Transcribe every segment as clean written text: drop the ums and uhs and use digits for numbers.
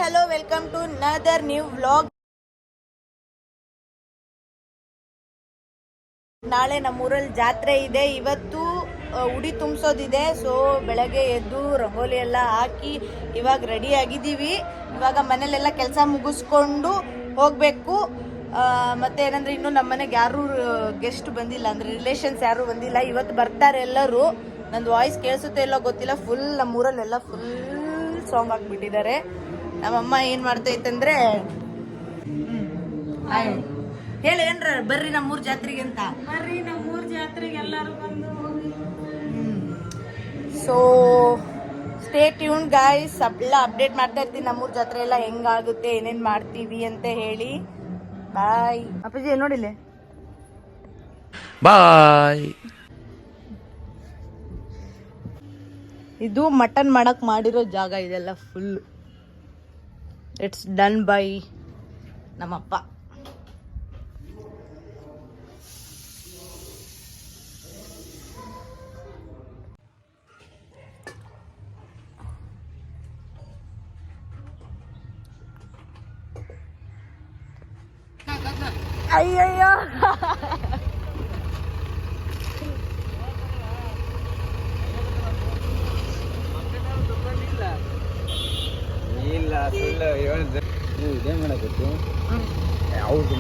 Hello welcome to another new vlog. ನಾಳೆ ನಮ್ಮೂರಲ್ಲಿ ಜಾತ್ರೆ ಇದೆ. ಇವತ್ತು ಉಡಿ ತುಂಬಿಸೋದಿದೆ. ಸೊ ಬೆಳಗ್ಗೆ ಎದ್ದು ರಂಗೋಲಿ ಎಲ್ಲ ಹಾಕಿ ಇವಾಗ ರೆಡಿ ಆಗಿದ್ದೀವಿ. ಇವಾಗ ಮನೇಲೆಲ್ಲ ಕೆಲಸ ಮುಗಿಸ್ಕೊಂಡು ಹೋಗಬೇಕು. ಮತ್ತೆ ಏನಂದ್ರೆ ಇನ್ನೂ ನಮ್ಮ ಮನೆಗೆ ಯಾರು ಗೆಸ್ಟ್ ಬಂದಿಲ್ಲ, ಅಂದ್ರೆ ರಿಲೇಷನ್ಸ್ ಯಾರು ಬಂದಿಲ್ಲ. ಇವತ್ತು ಬರ್ತಾರೆ ಎಲ್ಲರೂ. ನಂದು ವಾಯ್ಸ್ ಕೇಳಿಸುತ್ತೆ ಇಲ್ಲೋ ಗೊತ್ತಿಲ್ಲ. ಫುಲ್ ನಮ್ಮೂರಲ್ಲೆಲ್ಲ ಫುಲ್ ಸಾಂಗ್ ಹಾಕ್ಬಿಟ್ಟಿದ್ದಾರೆ. ನಮ್ಮಮ್ಮ ಏನು ಮಾಡ್ತೈತಂದ್ರೆ ಹೇಳಿ ಏನ್ರ ಬರ್ರಿ ನಮ್ಮೂರ್ ಜಾತ್ರೆಗೆ ಅಂತ. ಬರ್ರಿ ನಮ್ಮೂರ್ ಜಾತ್ರೆಗೆ ಎಲ್ಲರೂ ಬಂದು ಹೋಗಿ. So stay tune guys. ಎಲ್ಲ ಅಪ್ಡೇಟ್ ಮಾಡ್ತಾ ಇರ್ತೀನಿ ನಮ್ಮೂರ್ ಜಾತ್ರೆ ಎಲ್ಲ ಹೆಂಗಾಗುತ್ತೆ, ಏನೇನ್ ಮಾಡ್ತೀವಿ ಅಂತ ಹೇಳಿ. ಬಾಯ್ ಅಪ್ಪಾಜಿ. ನೋಡಿಲ್ಲ ಬಾಯ್. ಇದು ಮಟನ್ ಮಾಡಕ್ ಮಾಡಿರೋ ಜಾಗ. ಇದೆಲ್ಲ ಫುಲ್ ಇಟ್ಸ್ ಡನ್ ಬೈ ನಮ್ಮಪ್ಪ. ಅಯ್ಯಯ್ಯೋ ಇಲ್ಲ ಸುಳ್ಳು ಇದೇ ಮಾಡಬೇಕು. ಹೌದು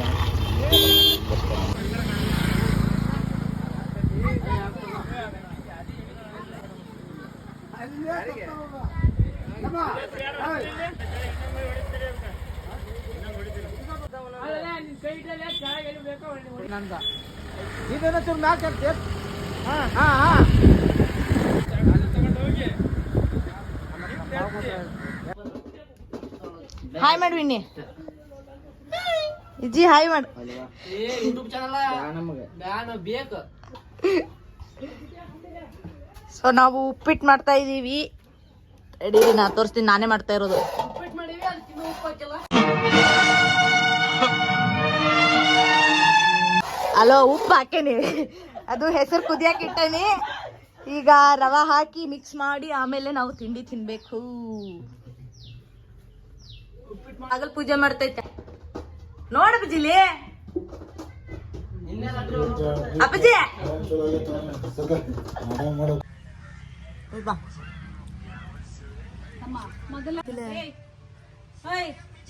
ಹಾಯ್ ಮಾಡು ವಿನ್ನಿ. ಇಜ್ಜಿ ಹಾಯ್ ಮಾಡು. ಸೊ ನಾವು ಉಪ್ಪಿಟ್ಟು ಮಾಡ್ತಾ ಇದೀವಿ. ರೆಡಿ ನಾ ತೋರಿಸ್ತೀನಿ, ನಾನೇ ಮಾಡ್ತಾ ಇರೋದು. ಅಲೋ ಉಪ್ಪು ಹಾಕೇನಿ, ಅದು ಹೆಸರು ಕುದಿಯಕ್ಕೆ ಇಟ್ಟನಿ. ಈಗ ರವಾ ಹಾಕಿ ಮಿಕ್ಸ್ ಮಾಡಿ ಆಮೇಲೆ ನಾವು ತಿಂಡಿ ತಿನ್ಬೇಕು. ಆಗಲ್ ಪೂಜೆ ಮಾಡ್ತೈತೆ ನೋಡ ಅಪ್ಪಾಜಿಲಿ. ಅಪ್ಪಾಜಿ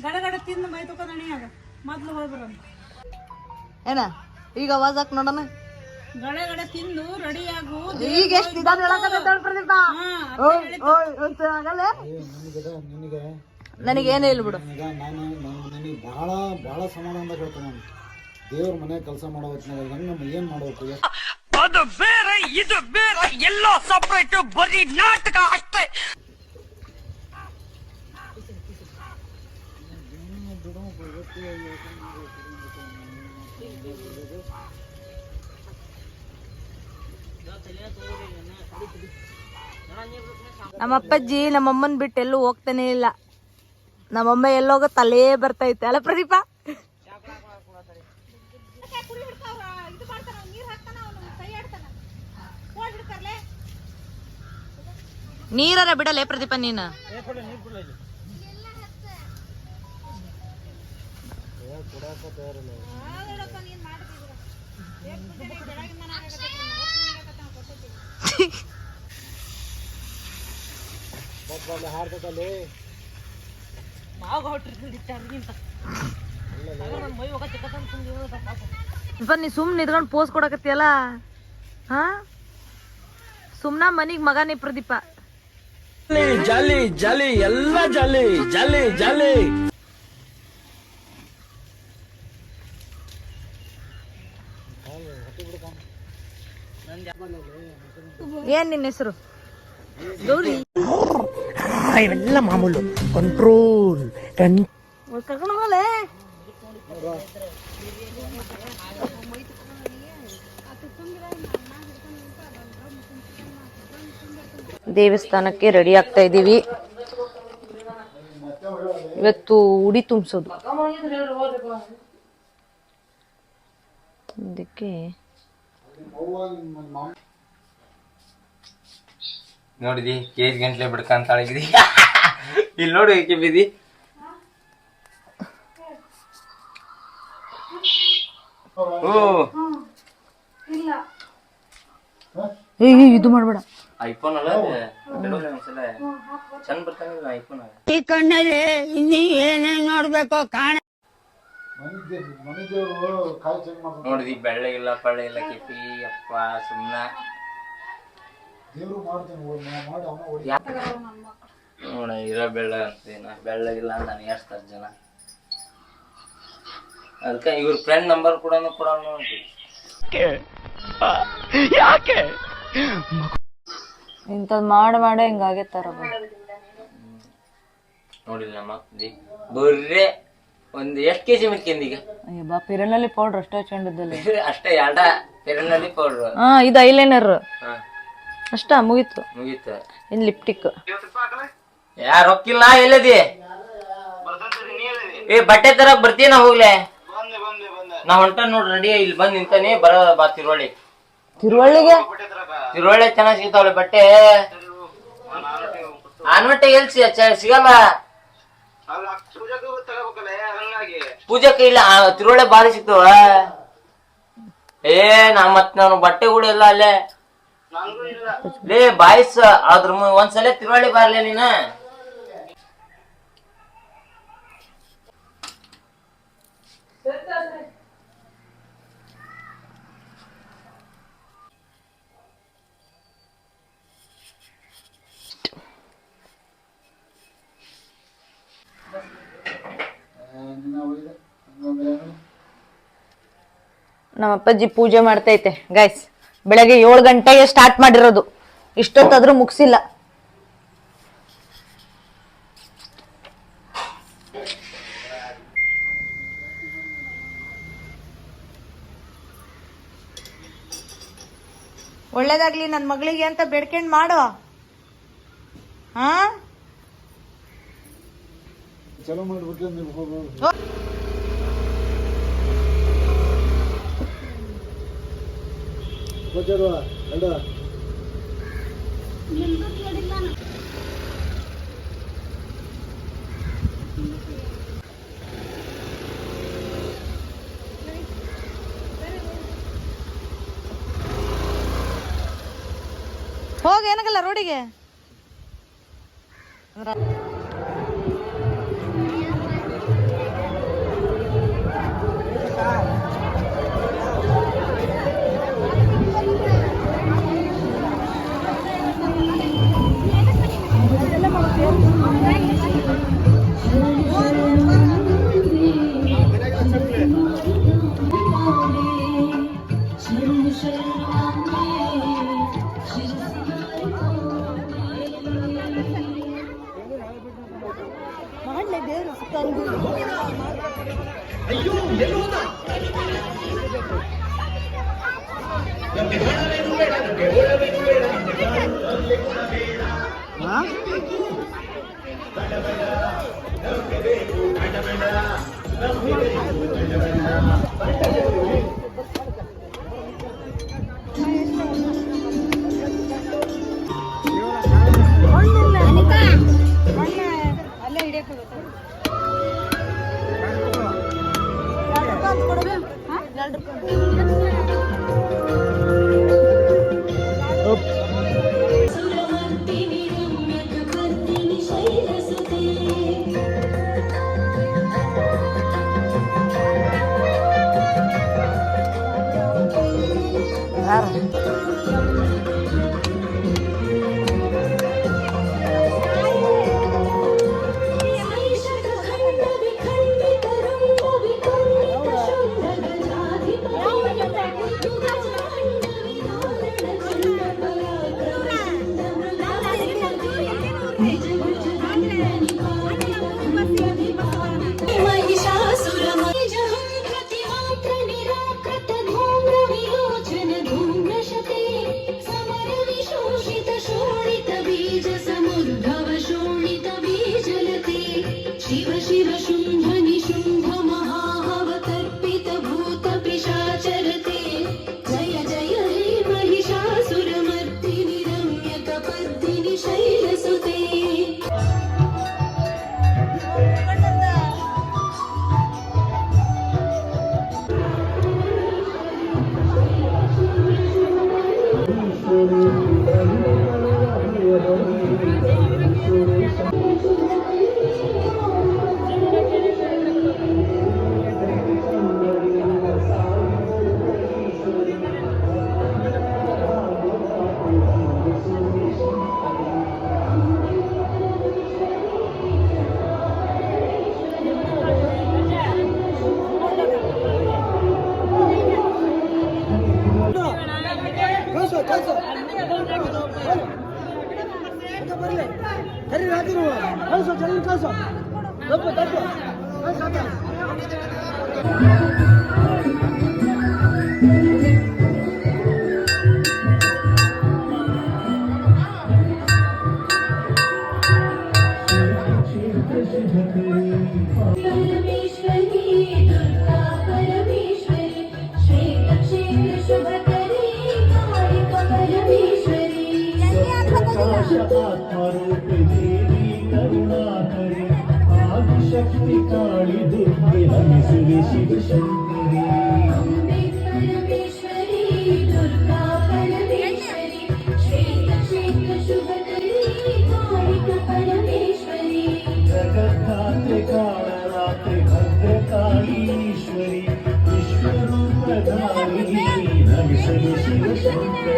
ಗಡಗಡ ತಿಂದು ಮೈ ತಕೊಂಡಣಿಯಾಗ ಮೊದ್ಲು ಹೋಗಿ ಬರೋಣ. ಏನ ಈಗ ಅವಾಜ್ ಹಾಕಿ ನೋಡೋಣ. ಗಡಗಡ ತಿಂದು ರೆಡಿ ಆಗು. ಈಗ ಎಷ್ಟು ನಿಧಾನ ಪ್ರದೀಪ. ನನಗೇನು ಇಲ್ಲ ಬಿಡು. ನನಗೆ ಬಹಳ ಬಹಳ ಸಮಾಧಾನ ಹೇಳ್ತೇನೆ. ನಾನು ದೇವ್ರ ಮನೆ ಕೆಲಸ ಮಾಡೋ ಹೊತ್ತಿನಾಗ ಹೆಂಗ್ ಏನ್ ಮಾಡ್ಬೇಕು, ಅದು ಬೇರೆ ಇದು ಬೇರೆ, ಎಲ್ಲ ಸಪರೇಟ್, ಬರೀ ನಾಟಕ ಅಷ್ಟೇ. ನಮ್ಮಪ್ಪಜ್ಜಿ ನಮ್ಮಮ್ಮನ್ ಬಿಟ್ಟು ಎಲ್ಲೂ ಹೋಗ್ತಾನೆ ಇಲ್ಲ. ನಮ್ಮಮ್ಮ ಎಲ್ಲೋಗ ತಲೇ ಬರ್ತೈತೆ ಅಲ್ಲ ಪ್ರದೀಪ. ನೀರರ ಬಿಡಲೇ ಪ್ರದೀಪ ನೀನು. ನೀ ಸುಮ್ ನಿದ್ಕೊಂಡ್ ಪೋಸ್ ಕೊಡಕತ್ತಿಯಲ್ಲ. ಹಾ ಸುಮ್ನ ಮನಿಗ್ ಮಗನೇ ಪ್ರದೀಪ. ಜಾಲಿ ಜಾಲಿ ಎಲ್ಲ ಜಾಲಿ ಜಾಲಿ ಜಾಲಿ. ಏನ್ ನಿನ್ನ ಹೆಸರು? ಗೌರಿ. ಇವೆಲ್ಲ ಮಾಮೂಲು. ಕಂಟ್ರೋಲ್ ಕರ್ಕೊಂಡು ಹೋಗಲೇ. ದೇವಸ್ಥಾನಕ್ಕೆ ರೆಡಿ ಆಗ್ತಾ ಇದೀವಿ. ಇವತ್ತು ಉಡಿ ತುಂಬಿಸೋದು. ಅದಕ್ಕೆ ನೋಡಿದಿ ಕೇಜ್ ಗಂಟ್ಲೆ ಬಿಡ್ಕಂತ ಅಳಗಿದಿ. ಇಲ್ಲಿ ನೋಡಿ ಬಿದಿ ಇಲ್ಲ ಇದು ಮಾಡ್ಬೇಡ. ಐಫೋನ್ ಅಲ್ಲ ಒಂದ್ಸಲ ಚಂದ ಬರ್ತಾನಿಲ್ಲ ಐಫೋನ್. ಈ ಕಣ್ಣಲ್ಲಿ ಇನ್ನೀ ಏನೇನ್ ನೋಡ್ಬೇಕು ಕಾಣ. ಮನೆ ದೇವ್ರು ಕಾಯಿ ಚೇಂಜ್ ಮಾಡ್ತಾರೆ ನೋಡಿದಿ ಬೆಳ್ಳಗಿಲ್ಲ ಪಳ್ಳಿಲ್ಲ ಕಿಪಿ ಅಪ್ಪ ಸುಮ್ನ ದೇವ್ರು ಮಾಡ್ತೀನಿ ಮಾಡಿ ಅವನ ಹೊಡಿ ನೋಡ ಇರೋ ಬೆಳ್ಳ ಅಂತೀನ ಬೆಳ್ಳಗಿಲ್ಲ ಅಂತ ನಾನು ಏರ್ಸ್ತಾರ ಜನ. ಅದಕ್ಕೆ ಇವ್ರ ಫ್ರೆಂಡ್ ನಂಬರ್ ಕೂಡ ಯಾಕೆ ಇಂಥದ್ ಮಾಡೇ ಹಿಂಗಾಗೈತಾರ. ನೋಡಿಲ್ಲ ನಮ್ಮ ಬರ್ರೆ ಒಂದ್ ಎಷ್ಟ್ ಕೆಜಿ ಮಿಕ್ಕಿಂದೀಗ? ಅಯ್ಯಬ್ಬಾ ಪಿರನಲ್ಲಿ ಪೌಡರ್ ಅಷ್ಟೇ ಹಚ್ಕೊಂಡಿದ್ದಲ್ಲ. ಅಷ್ಟೇ ಎರಡ ಫೆರನಲ್ಲಿ ಪೌಡ್ರ್. ಇದು ಐಲೈನರ್ ಅಷ್ಟ ಮುಗೀತು. ಇನ್ ಲಿಪ್ಟಿಕ್. ಯಾರ ಹೊಕ್ಕಿಲ್ಲ ಎಲ್ಲದಿ? ಏ ಬಟ್ಟೆ ತರಕ್ ಬರ್ತೀನ ಹೋಗ್ಲೆ? ನಾ ಹೊಂಟ ನೋಡ್ ರೆಡಿ ಇಲ್ಲಿ ಬಂದ್ ನಿಂತಾನೆ. ಬಾ ತಿರುವಳ್ಳಿ. ತಿರುವಳ್ಳಿಗೆ ಚೆನ್ನಾಗ್ ಸಿಗ್ತಾವಳೆ ಬಟ್ಟೆ. ಆನ್ವಟ್ಟೆ ಎಲ್ ಸಿಗಲ್ಲ. ಪೂಜಕ್ಕೆ ಇಲ್ಲ ತಿರುವಳ್ಳಿ ಬಾರಿ ಸಿಗ್ತಾವ. ನಾನು ಬಟ್ಟೆಗಳು ಎಲ್ಲ ಅಲ್ಲೇ ಲೇ ಬಾಯ್ಸ್ ಅದ್ರ ಒಂದ್ಸಲ ತಿರುವಳ್ಳಿ ಬಾರ್ಲೆ ನೀನ. ನಮ್ಮ ಅಪ್ಪಾಜಿ ಪೂಜೆ ಮಾಡ್ತೈತೆ ಗೈಸ್. ಬೆಳಗ್ಗೆ 7 ಗಂಟೆಗೆ ಸ್ಟಾರ್ಟ್ ಮಾಡಿರೋದು, ಇಷ್ಟೊತ್ತಾದ್ರೂ ಮುಗಿಸಿಲ್ಲ. ಒಳ್ಳೇದಾಗ್ಲಿ ನನ್ ಮಗಳಿಗೆ ಅಂತ ಬೇಡ್ಕೊಂಡ್ ಮಾಡೋ. ಹಾ ಚಲೋ ಮಾಡ್ಬಿಟ್ರೆ ನೀವು ಹೋಗ್ಬೋದು. ಹೋಗ ಏನಾಗಲ್ಲ ರೋಡಿಗೆ. ಅಲ್ಲೇ ಹಿಡಿಯಕ್ಕೆ परमेश्वरी दुर्गा परमेश्वरी श्वेत क्षेत्र शुभकरी कालिका परमेश्वरी प्रकाश आत्मरूप देवी करुणाकरी आदिशक्ति काली दुर्गे नमिಸುವೆ शिव शंकरी अम्बे परमेश्वरी दुर्गा परमेश्वरी श्वेत क्षेत्र शुभकरी कालिका परमेश्वरी जगद्धात्रे कालरात्रे भद्रकालीश्वरी विश्वरूपधारिणी नमिಸುವೆ शिव शंकरी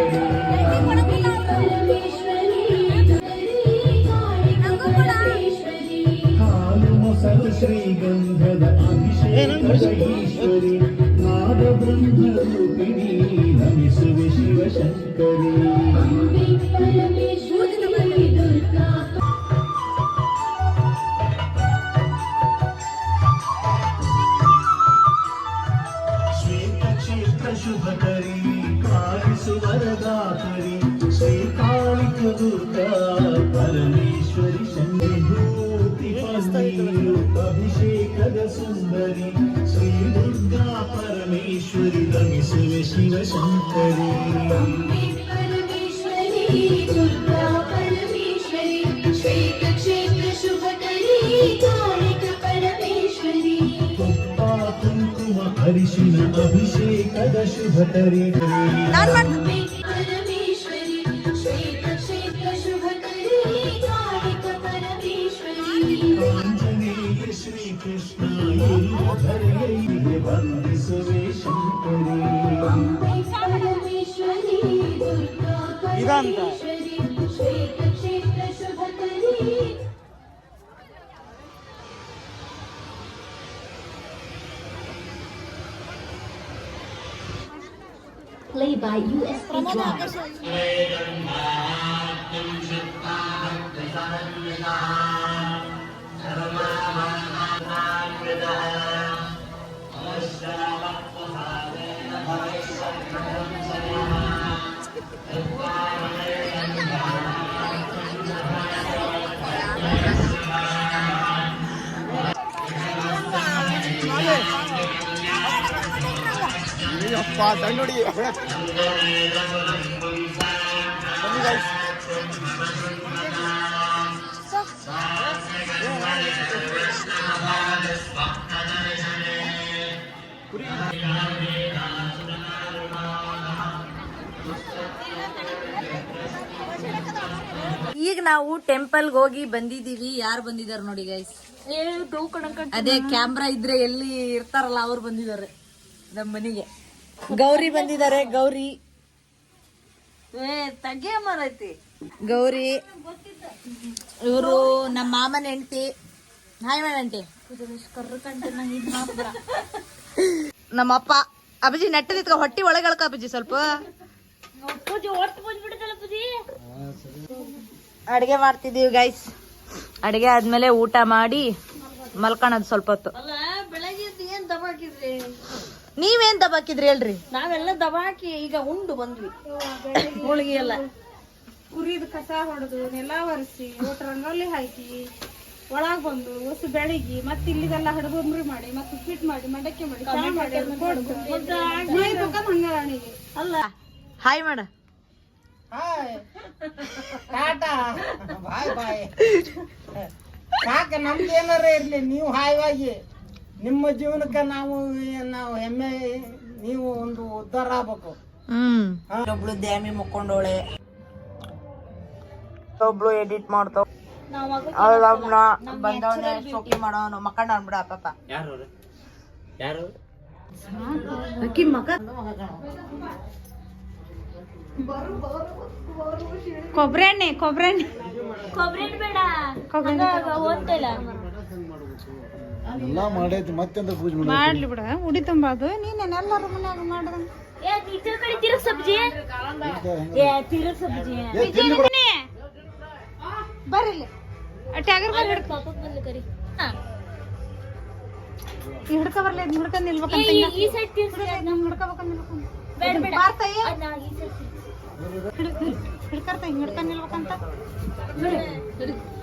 ಹಾಲು ಮೊಸರು ಶ್ರೀಗಂಧದ ಅಭಿಷೇಕದ ಈಶ್ವರಿ ನಾದ ಬ್ರಹ್ಮರೂಪಿಣಿ ನಮಿಸುವೆ ಶಿವಶಂಕರಿ ಶ್ವೇತ ಕ್ಷೇತ್ರ ಶುಭಕರಿ ಕಾಲಿಸು ವರದಾತರಿ ಶ್ರೀ ಕಾಳಿಕ ದುರ್ಗಾ ಪರಮೇಶ್ವರಿ ಶಂಭೂತಿ ಪನ್ನೀರು ಅಭಿಷೇಕದ ಸುಂದರಿ ಶ್ರೀ ದುರ್ಗಾ ಪರಮೇಶ್ವರಿ ನಮಿಸುವೆ ಶಿವಶಂಕರಿ परमेश्वरी दुर्गा परमेश्वरी श्वेत क्षेत्र शुभकरी कालिका परमेश्वरी ತುಪ್ಪ ಕುಂಕುಮ ಅರಿಶಿನ ಅಭಿಷೇಕದ ಶುಭಕರಿ अम्बे परमेश्वರಿ श्वेत क्षेत्र शुभकरी कालिका परमेश्वरी ಆಂಜನೇಯ ಶ್ರೀಕೃಷ್ಣ ಧರೆಯೈಗೆ ವಂದಿಸುವೆ ಶಂಕರಿ अम्बे परमेश्वरी दुर्गा परमेश्वरी श्वेत क्षेत्र शुभकरी Play by USB Drive. ಈಗ ನಾವು ಟೆಂಪಲ್ಗೆ ಹೋಗಿ ಬಂದಿದೀವಿ. ಯಾರು ಬಂದಿದಾರೆ ನೋಡಿ ಗೈಸ್, ಅದೇ ಕ್ಯಾಮ್ರಾ ಇದ್ರೆ ಎಲ್ಲಿ ಇರ್ತಾರಲ್ಲ ಅವ್ರು ಬಂದಿದ್ದಾರೆ ನಮ್ಮ ಮನೆಗೆ. ಗೌರಿ ಬಂದಿದ್ದಾರೆ. ಗೌರಿ ಗೌರಿ ಇವರು ನಮ್ಮ ಮಾಮನ ಹೆಂಡತಿ. ಹಾಯ್ ಮಾಡಂಟಿ. ನಮ್ಮಪ್ಪ ಅಪ್ಪಾಜಿ ನೆಟ್ಟದಿತ್ಕ ಹೊಟ್ಟಿ ಒಳಗಳ್ಕ ಅಪ್ಪಾಜಿ ಸ್ವಲ್ಪ. ಅಡಿಗೆ ಮಾಡ್ತಿದೀವಿ ಗೈಸ್. ಅಡಿಗೆ ಆದ್ಮೇಲೆ ಊಟ ಮಾಡಿ ಮಲ್ಕೊಳದ್ ಸ್ವಲ್ಪ ಹೊತ್ತು. ನೀವೇನ್ ದಬಾಕಿದ್ರಿ ಹೇಳ್ರಿ? ನಾವೆಲ್ಲ ದಬಾಕಿ ಈಗ ಉಂಡು ಬಂದ್ವಿ. ಹೋಳಿಗೆ ಎಲ್ಲ ಕುರಿದ ಕಸ ಹೊಡೆದು ನೆಲ ಒರೆಸಿ ಒಟ್ಟು ರಂಗೋಲಿ ಹಾಕಿ ಒಳಗ್ ಬಂದು ಹೊಸ ಬೆಳಿಗ್ಗೆ ಮತ್ತೆ ಇಲ್ಲಿದೆಲ್ಲ ಹಡಬಂಬ್ರಿ ಮಾಡಿ ಮತ್ತೆ ಉಪ್ಪಿಟ್ಟು ಮಾಡಿ ಮಂಡಕ್ಕಿ ಮಾಡಿ ಚಾ ಮಾಡಿ ಹಂಗಾಣಿಗೆ ಅಲ್ಲ. ಹಾಯ್ ಮಾಡ. ಟಾಟಾ ಬಾಯ್ ಬಾಯ್. ಸಾಕ ನಮ್ದು ಏನಾರ ಇರ್ಲಿ, ನೀವು ಹಾಯವಾಗಿ ನಿಮ್ಮ ಜೀವನಕ್ಕೆ ನಾವು ಹೆಮ್ಮೆ, ನೀವು ಒಂದು ಉದ್ಧಾರ ಆಗ್ಬೇಕು. ಒಬ್ಳು ದ್ಯಾಮಿ ಮುಕ್ಕೊಂಡೋಳೆ, ಒಬ್ಳು ಎಡಿಟ್ ಮಾಡ್ತಾವ, ಬಂದವನೇ ಶೋಕಿ ಮಾಡೋನು ಮಕ್ಕಂಡ ಅನ್ಬಿಡ ಪಾಪ. ಯಾರು ಅಕ್ಕಿ ಮಕ ಕೊಬ್ಬರಿ ಎಣ್ಣೆ ಬೇಡ ಓದ್ತಿಲ್ಲ ಎಲ್ಲ ಮಾಡೈತಿ ಮತ್ತೆಂತ ಪೂಜೆ ಮಾಡಿ ಮಾಡ್ಲಿ ಬಿಡ. ಉಡಿ ತುಂಬಾದು ನೀನೆಲ್ಲರೂ ಮನ್ಯಾಗ ಮಾಡ್ದಂಗ ತಿರುಗ್ ಸಬ್ಜಿ ತಿರುಗ್ ಸಬ್ಜಿ ಬರ್ರಿ ಟ್ಯಾಗರ್ ಕರಿ ಈ ಹಿಡ್ಕ ಬರ್ಲಿ ಇದ್ನ ಹಿಡ್ಕೊಂಡ್ ನಿಲ್ಬೇಕಂತ ಈ ಸೈಡ್ ತಿರ್ಸಿ ನಮ್ ಹಿಡ್ಕೋಬೇಕಂತ ನಿಲ್ಕೊಂಡು ಬೇಡ ಬೇಡ ಬಾರ್ತಾಯಿ ಅದ್ನ ಈ ಸೈಡ್ ಹಿಡ್ಕರ್ತ ಹಿಂಗ್ ಹಿಡ್ಕೊಂಡ್ ನಿಲ್ಬೇಕಂತ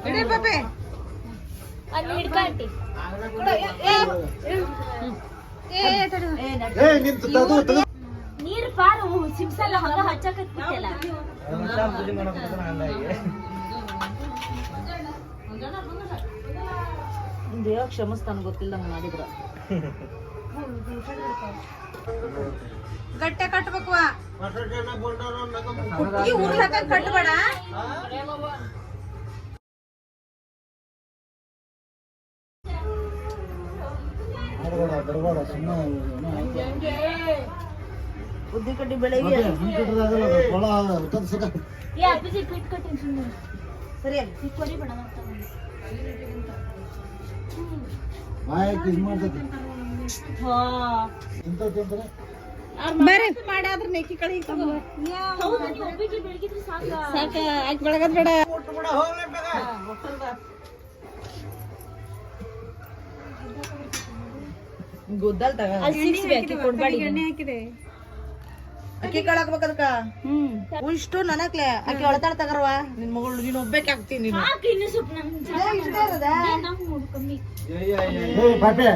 ಹಿಡಿ ಪಾಪೆ ಅದ್ನ ಹಿಡ್ಕಾಟಿ ನೀರ್ ಪಾರು ಸಿಮ್ಸಲ್ಲ ಹಂಗ ಹಚ್ಚಕತ್ತಿತ್ತಲ್ಲ ದೇವ ಕ್ಷಮಿಸ್ತಾನ ಗೊತ್ತಿಲ್ಲದಂಗ ಮಾಡಿದ್ರ ಗಟ್ಟೆ ಕಟ್ಬೇಕು ಈ ಊರ್ಲಾಕ ಕಟ್ಬೇಡ ಬರಬೇಡ ಸುಮ್ಮನೆ ಬುದ್ಧಿ ಕಡ್ಡಿ ಬೆಳಗ್ಗೆ ಏ ಅಪ್ಪಿಜಿ ಪಿಟ್ ಕಟ್ಟಿನ ಸುಮ್ಮನೆ ಸರಿ ಅಲ್ಲ ಕೊರಿ ಬೇಡ ಇದು ಮಾಡ್ತೈತಿ ತಿಂತಂದ್ರೆ ಬರ್ರಿ ಮಾಡಾದ್ರ ನೆಕ್ಕಿ ಕಡೆ ಹೌದು ನೀವು ಒಬ್ಬಿಗೆ ಬೆಳಗಿದ್ರೆ ಸಾಕ ಸಾಕ ಆಯ್ತು ಬೆಳಗದ್ ಬೇಡ ಗುದ್ದಲ್ ತಗ ಅಲ್ಲಿ ಸಿಕ್ಸ್ ಅಕ್ಕಿ ಕೊಡ್ಬೇಡಿ ಎಣ್ಣೆ ಹಾಕಿದೆ ಅಕ್ಕಿ ಕಾಳು ಹಾಕ್ಬೇಕು ಅದಕ್ಕ ಇಷ್ಟು ನನಕ್ಲೆ ಅಕ್ಕಿ ಒಳತಾಳ ತಗರವ ನಿನ್ ಮಗಳು ನೀನ್ ಒಬ್ಬೇಕೆ ಆಗ್ತೀನಿ ನೀನು ಹಾಕಿ ಇನ್ನು ಸ್ವಲ್ಪ ಇಷ್ಟೇ ಇರದ ನಮ್ಗೆ ನೋಡು ಕಮ್ಮಿ ಪಾಪೆ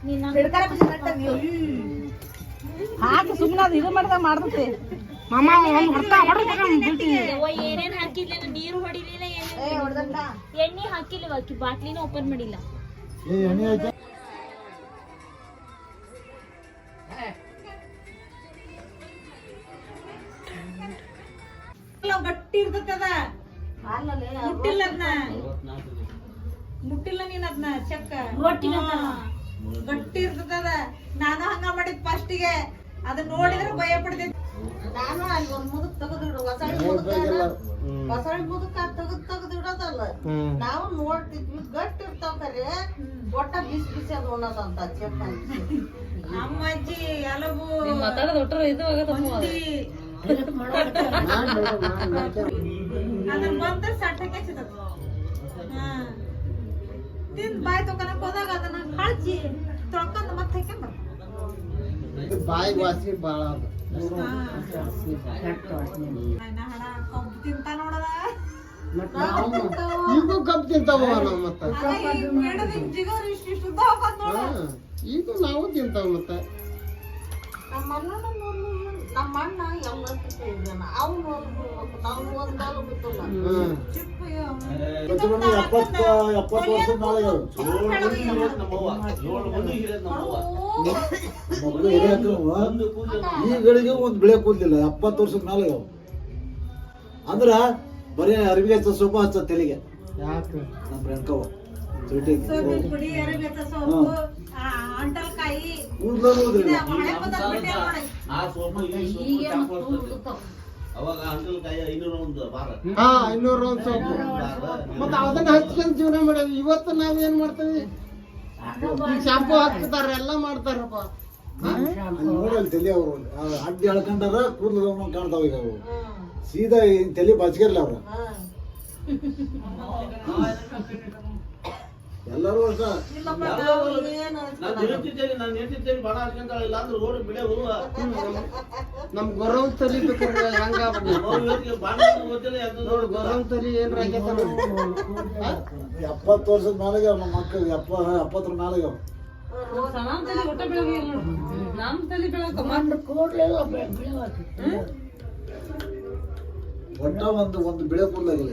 ನೀನ್ ಹಿಡ್ಕಾರ ಬಿಸಿ ನಟ್ಟ ನೀವು ಹಾಕಿ ಸುಮ್ಮನೆ ಅದು ಇದು ಮಾಡ್ದಾಗ ಮಾಡ್ತೈತಿ ಏನೇನ್ ಹಾಕಿರ್ಲಿಲ್ಲ ನೀರು ಹೊಡಿಲಿಲ್ಲ ಏನೇನ್ ಎಣ್ಣೆ ಹಾಕಿಲ್ಲ ಅಕ್ಕಿ ಬಾಟ್ಲಿನ ಓಪನ್ ಮಾಡಿಲ್ಲ ಎಣ್ಣೆ ಆಯ್ತಾ ಗಟ್ಟಿ ಇರ್ತದ ಮುಟ್ಟಿಲ್ಲ ಅದನ್ನ ಮುಟ್ಟಿಲ್ಲ ನೀನ್ ಅದನ್ನ ಚೆಕ್ಕ ರೊಟ್ಟಿ ಗಟ್ಟಿ ಇರ್ತದ ನಾನು ಹಂಗ ಮಾಡಿದ್ ಫಸ್ಟಿಗೆ ಅದನ್ನ ನೋಡಿದ್ರೆ ಭಯ ಪಡ್ತೈತಿ ನಾನು ಅಲ್ಲಿ ಒಂದ್ ಮುದುಕ್ ತೆಗೆದಿಡು ಹೊಸಳಿ ಮುದುಕ ತೆಗೆದ್ ಇಡೋದಲ್ಲ ನಾವು ನೋಡ್ತಿದ್ವಿ ಗಟ್ಟಿ ಇರ್ತಾವ ಕರೆ ಒಟ್ಟ ಬಿಸಿ ಬಿಸಿ ಅದು ಅನ್ನೋದಂತ ಚೆಪ್ಪ ನಮ್ಮ ಅಜ್ಜಿ ಎಲಬು ಅದನ್ನ ಬಂದ ಸಟ್ಟಕ್ಕೆ ಹಚ್ಚಿದ ತಿಂದ್ ಬಾಯ್ ತಗೊಳಕ್ ಹೋದಾಗ ಅದನ್ನ ಕಳ್ಚಿ ತೊಳ್ಕೊಂಡ್ ಮತ್ತೆ ಹಾಕ್ಯಂಡ್ ಬಾಯಿ ವಾಸಿ ಬಾಳ ಕಬ್ಬು ತಿಂತ ನೋಡದ ಈಗೂ ಕಬ್ಬು ತಿಂತಾವ ನಾವು ಮತ್ತ ಜಿಗರ್ ಇಷ್ಟು ಉದ್ದ ಹೋಗೋದ್ ನೋಡ ಈಗ ನಾವು ತಿಂತಾವ ಮತ್ತ ನಮ್ಮ ಅಣ್ಣ ಎಲ್ಲ ಇದ್ದಾನ ಅವ್ನು ನಾವು ಒಂದಾಲು ಬಿಟ್ಟಿಲ್ಲ ಎಪ್ಪತ್ತು ವರ್ಷದ ನಾಳೆ ಈ ಗಳಿಗೆ ಒಂದ್ ಬೆಳೆ ಕೂದಲಿಲ್ಲ 70 ವರ್ಷದ ಮೇಲೆ ಅಂದ್ರ ಬರೀ ಅರಿವಿಗೆ ಹಚ್ಚ ಸೊಪ್ಪ ಹಚ್ಚ ತಲೆಗೆ ನಮ್ಮ ರೆಂಕವ್ವ ಪುಡಿ ಅರಬೇಕ ಸೊಪ್ಪು ಅಂಟಲ್ಕಾಯಿ ಕೂದಲು ಹಳೆ ಪದಾರ್ಥ ಬಿಟ್ಟೆ ನೋಡಿ ಅವಾಗ ಅಂಕಲ್ಕಾಯಿ 500 ಒಂದು ಸೊಪ್ಪು ಮತ್ತ ಅದನ್ನ ಹಚ್ಕೊಂಡ್ ಜೀವನ ಮಾಡೋದು ಇವತ್ತು ನಾವೇನ್ ಮಾಡ್ತೀವಿ ಶಾಂಪು ಹಾಕ್ತಾರ ಎಲ್ಲ ಮಾಡ್ತಾರಪ್ಪ ನೋಡಲ್ಲಿ ತಲೆ ಅವರು ಅಡ್ಡಿ ಹೇಳ್ಕೊಂಡಾರ ಕೂದಲು ಕಾಣ್ತಾವ ಈಗ ಅವು ಸೀದಾ ತಲೆ ಬಚ್ಗಿರ್ಲ ಅವ್ರ ಎಲ್ಲರೂ ಅಷ್ಟ ನಮ್ ಗೊರವ್ ತಲಿ ಬೇಕಾದ್ರೆ ಹೆಂಗ ಗೊರವ್ ತಲಿ ಏನ್ರ 70 ವರ್ಷದ ಮೇಲೆಗೆ ನಮ್ಮ ಮಕ್ಕಳಿಗೆ 70 ಮೇಲೆಗೆ ಒಟ್ಟ ಒಂದು ಬೆಳೆ ಕೂದಲಾಗಿಲ್ಲ